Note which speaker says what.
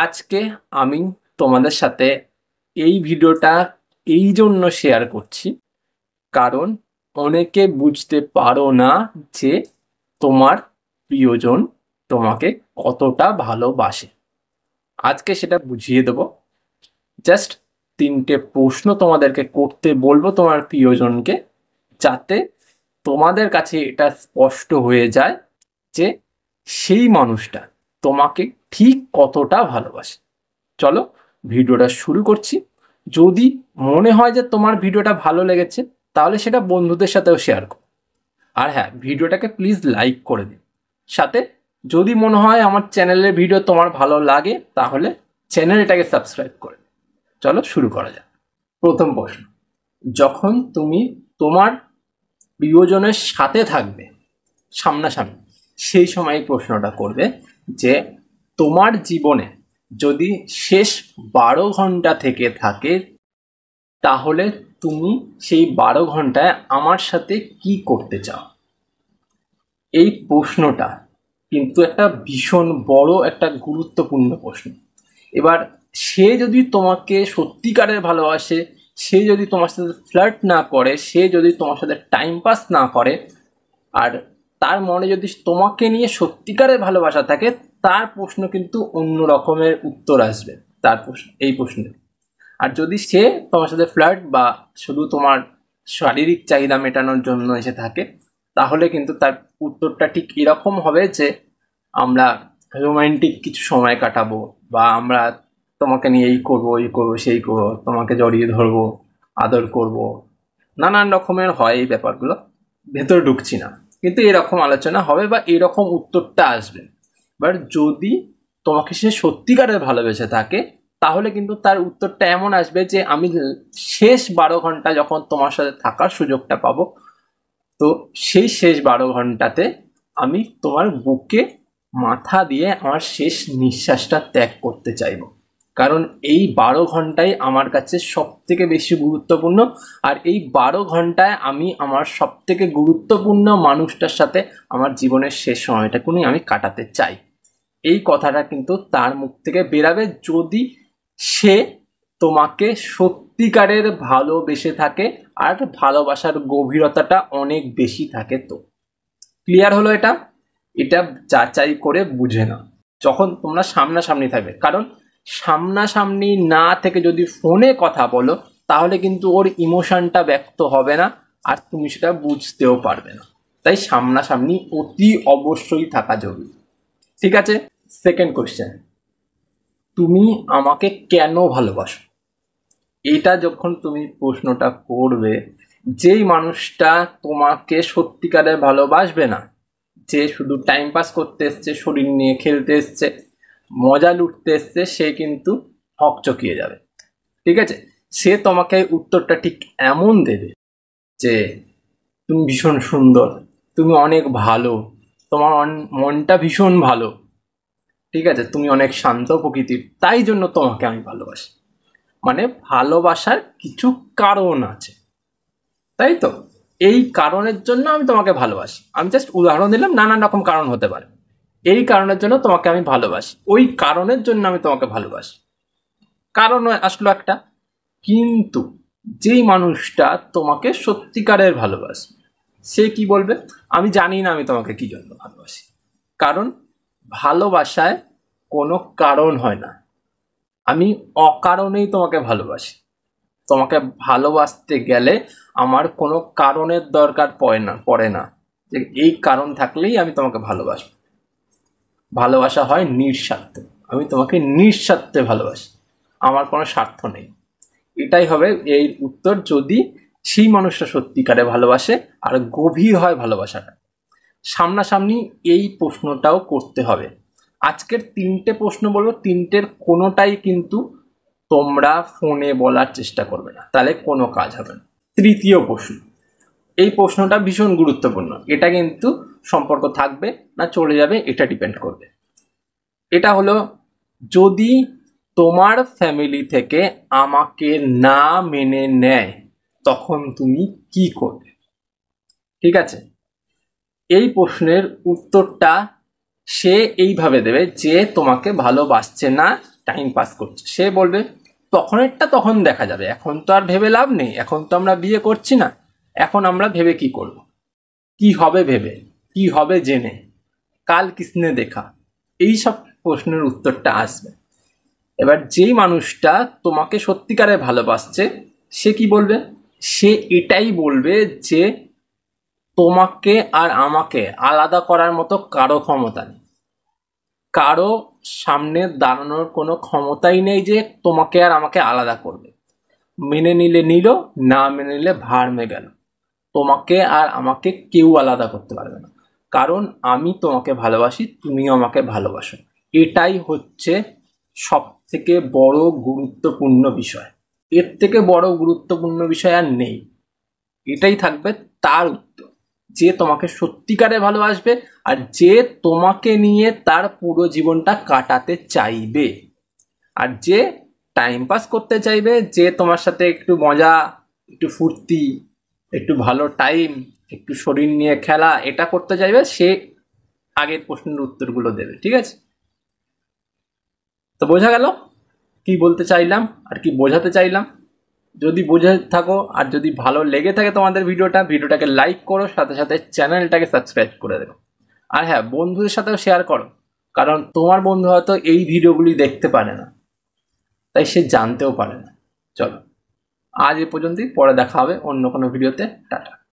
Speaker 1: আজকে আমি তোমাদের সাথে এই ভিডিওটা এই জন্য শেয়ার করছি, কারণ অনেকে বুঝতে পারো না যে তোমার প্রিয়জন তোমাকে কতটা ভালোবাসে। আজকে সেটা বুঝিয়ে দেব। জাস্ট তিনটে প্রশ্ন তোমাদেরকে করতে বলবো তোমার প্রিয়জনকে, যাতে তোমাদের কাছে এটা স্পষ্ট হয়ে যায় যে সেই মানুষটা তোমাকে ঠিক কতটা ভালোবাসে। চলো ভিডিওটা শুরু করছি। যদি মনে হয় যে তোমার ভিডিওটা ভালো লেগেছে, তাহলে সেটা বন্ধুদের সাথেও শেয়ার করো। আর হ্যাঁ, ভিডিওটাকে প্লিজ লাইক করে দিন। সাথে যদি মনে হয় আমার চ্যানেলের ভিডিও তোমার ভালো লাগে, তাহলে চ্যানেলটাকে সাবস্ক্রাইব করে দিন। চলো শুরু করা যাক। প্রথম প্রশ্ন, যখন তুমি তোমার প্রিয়জনের সাথে থাকবে সামনাসামনি, সেই সময় এই প্রশ্নটা করবে যে তোমার জীবনে যদি শেষ 12 ঘন্টা থেকে থাকে, তাহলে তুমি সেই 12 ঘন্টায় আমার সাথে কি করতে চাও। এই প্রশ্নটা কিন্তু একটা ভীষণ বড় একটা গুরুত্বপূর্ণ প্রশ্ন। এবার সে যদি তোমাকে সত্যিকারের ভালোবাসে, সে যদি তোমার সাথে ফ্লার্ট না করে, সে যদি তোমার সাথে টাইম পাস না করে, আর তার মনে যদি তোমাকে নিয়ে সত্যিকারের ভালোবাসা থাকে, তার প্রশ্ন কিন্তু অন্য রকমের উত্তর আসবে তার প্রশ্ন, এই প্রশ্নে। আর যদি সে তোমার সাথে ফ্লার্ট বা শুধু তোমার শারীরিক চাহিদা মেটানোর জন্য এসে থাকে, তাহলে কিন্তু তার উত্তরটা ঠিক এরকম হবে যে আমরা রোমান্টিক কিছু সময় কাটাবো, বা আমরা তোমাকে নিয়ে এই করবো, এই করবো, সেই করবো, তোমাকে জড়িয়ে ধরবো, আদর করব, নানান রকমের হয় এই ব্যাপারগুলো। ভেতরে ঢুকছি না, কিন্তু এরকম আলোচনা হবে বা এরকম উত্তরটা আসবে। এবার যদি তোমাকে সে সত্যিকারের ভালোবেসে থাকে, তাহলে কিন্তু তার উত্তরটা এমন আসবে যে আমি শেষ 12 ঘন্টা যখন তোমার সাথে থাকার সুযোগটা পাবো, তো সেই শেষ 12 ঘন্টাতে আমি তোমার বুকে মাথা দিয়ে আমার শেষ নিঃশ্বাসটা ত্যাগ করতে চাইবো। কারণ এই 12 ঘন্টাই আমার কাছে সব থেকে বেশি গুরুত্বপূর্ণ। আর এই 12 ঘন্টায় আমি আমার সব থেকে গুরুত্বপূর্ণ মানুষটার সাথে আমার জীবনের শেষ সময়টাকুনি আমি কাটাতে চাই। এই কথাটা কিন্তু তার মুখ থেকে বেরাবে যদি সে তোমাকে সত্যিকারের ভালোবেসে থাকে, আর ভালোবাসার গভীরতাটা অনেক বেশি থাকে। তো ক্লিয়ার হলো এটা? এটা যাচাই করে বুঝে নাও যখন তোমরা সামনাসামনি থাকবে। কারণ সামনাসামনি না থেকে যদি ফোনে কথা বলো, তাহলে কিন্তু ওর ইমোশনটা ব্যক্ত হবে না, আর তুমি সেটা বুঝতেও পারবে না। তাই সামনাসামনি অতি অবশ্যই থাকা জরুরি। ঠিক আছে, সেকেন্ড কোশ্চেন, তুমি আমাকে কেন ভালোবাসো। এটা যখন তুমি প্রশ্নটা করবে, যেই মানুষটা তোমাকে সত্যিকারের ভালোবাসবে না, যে শুধু টাইম পাস করতে এসছে, শরীর নিয়ে খেলতে এসছে, মজা লুটতে এসছে, সে কিন্তু হকচকিয়ে যাবে। ঠিক আছে, সে তোমাকে উত্তরটা ঠিক এমন দেবে যে তুমি ভীষণ সুন্দর, তুমি অনেক ভালো, তোমার মনটা ভীষণ ভালো, ঠিক আছে, তুমি অনেক শান্ত প্রকৃতির, তাই জন্য তোমাকে আমি ভালোবাসি। মানে ভালোবাসার কিছু কারণ আছে, তাই তো? এই কারণের জন্য আমি তোমাকে ভালোবাসি। আমি জাস্ট উদাহরণ দিলাম, নানান রকম কারণ হতে পারে। এই কারণের জন্য তোমাকে আমি ভালোবাসি, ওই কারণের জন্য আমি তোমাকে ভালোবাসি, কারণ আসলো একটা। কিন্তু যেই মানুষটা তোমাকে সত্যিকারের ভালোবাসে, সে কি বলবে, আমি জানি না আমি তোমাকে কি জন্য ভালোবাসি। কারণ ভালোবাসায় কোনো কারণ হয় না। আমি অকারণেই তোমাকে ভালোবাসি। তোমাকে ভালোবাসতে গেলে আমার কোনো কারণের দরকার পড়ে না যে এই কারণ থাকলেই আমি তোমাকে ভালোবাসি। ভালোবাসা হয় নিঃস্বার্থ। আমি তোমাকে নিঃস্বার্থে ভালোবাসি, আমার কোনো স্বার্থ নেই। এটাই হবে এই উত্তর, যদি সেই মানুষটা সত্যিকারে ভালোবাসে আর গভীর হয় ভালোবাসাটা। সামনাসামনি এই প্রশ্নটাও করতে হবে। আজকের তিনটে প্রশ্ন বলবো, তিনটের কোনোটাই কিন্তু তোমরা ফোনে বলার চেষ্টা করবে না, তাহলে কোনো কাজ হবে না। তৃতীয় প্রশ্ন, এই প্রশ্নটা ভীষণ গুরুত্বপূর্ণ। এটা কিন্তু সম্পর্ক থাকবে না চলে যাবে, এটা ডিপেন্ড করবে। এটা হলো, যদি তোমার ফ্যামিলি থেকে আমাকে না মেনে নেয়, তখন তুমি কি করবে। ঠিক আছে, এই প্রশ্নের উত্তরটা সে এইভাবে দেবে যে তোমাকে ভালোবাসছে না, টাইম পাস করছে, সে বলবে তখনেরটা তখন দেখা যাবে, এখন তো আর ভেবে লাভ নেই, এখন তো আমরা বিয়ে করছি না, এখন আমরা ভেবে কি করব, কি হবে ভেবে, কি হবে জেনে, কাল কিসনে দেখা, এই সব প্রশ্নের উত্তরটা আসবে। এবার যেই মানুষটা তোমাকে সত্যিকারে ভালোবাসছে সে কি বলবে, সে এটাই বলবে যে তোমাকে আর আমাকে আলাদা করার মতো কারো ক্ষমতা নেই, কারো সামনে দাঁড়ানোর কোনো ক্ষমতাই নেই যে তোমাকে আর আমাকে আলাদা করবে। মেনে নিলে নিল, না মেনে নিলে ভাড় গেল, তোমাকে আর আমাকে কেউ আলাদা করতে পারবে না, কারণ আমি তোমাকে ভালোবাসি, তুমিও আমাকে ভালোবাসো। এটাই হচ্ছে সব থেকে বড় গুরুত্বপূর্ণ বিষয়, এর থেকে বড় গুরুত্বপূর্ণ বিষয় আর নেই। এটাই থাকবে তার উত্তর, যে তোমাকে সত্যিকারে ভালোবাসবে আর যে তোমাকে নিয়ে তার পুরো জীবনটা কাটাতে চাইবে। আর যে টাইম পাস করতে চাইবে, যে তোমার সাথে একটু মজা, একটু ফুর্তি, একটু ভালো টাইম, একটু শরীর নিয়ে খেলা এটা করতে চাইবে, সে আগের প্রশ্নের উত্তরগুলো দেবে। ঠিক আছে, তো বোঝা গেল কি বলতে চাইলাম আর কি বোঝাতে চাইলাম। যদি বুঝে থাকো আর যদি ভালো লেগে থাকে তোমাদের ভিডিওটাকে লাইক করো, সাথে সাথে চ্যানেলটাকে সাবস্ক্রাইব করে দেবো। আর হ্যাঁ, বন্ধুদের সাথেও শেয়ার করো, কারণ তোমার বন্ধু হয়তো এই ভিডিওগুলি দেখতে পারে না, তাই সে জানতেও পারে না। চলো, আজ এ পর্যন্তই, পরে দেখা হবে অন্য কোনো ভিডিওতে। টাটা।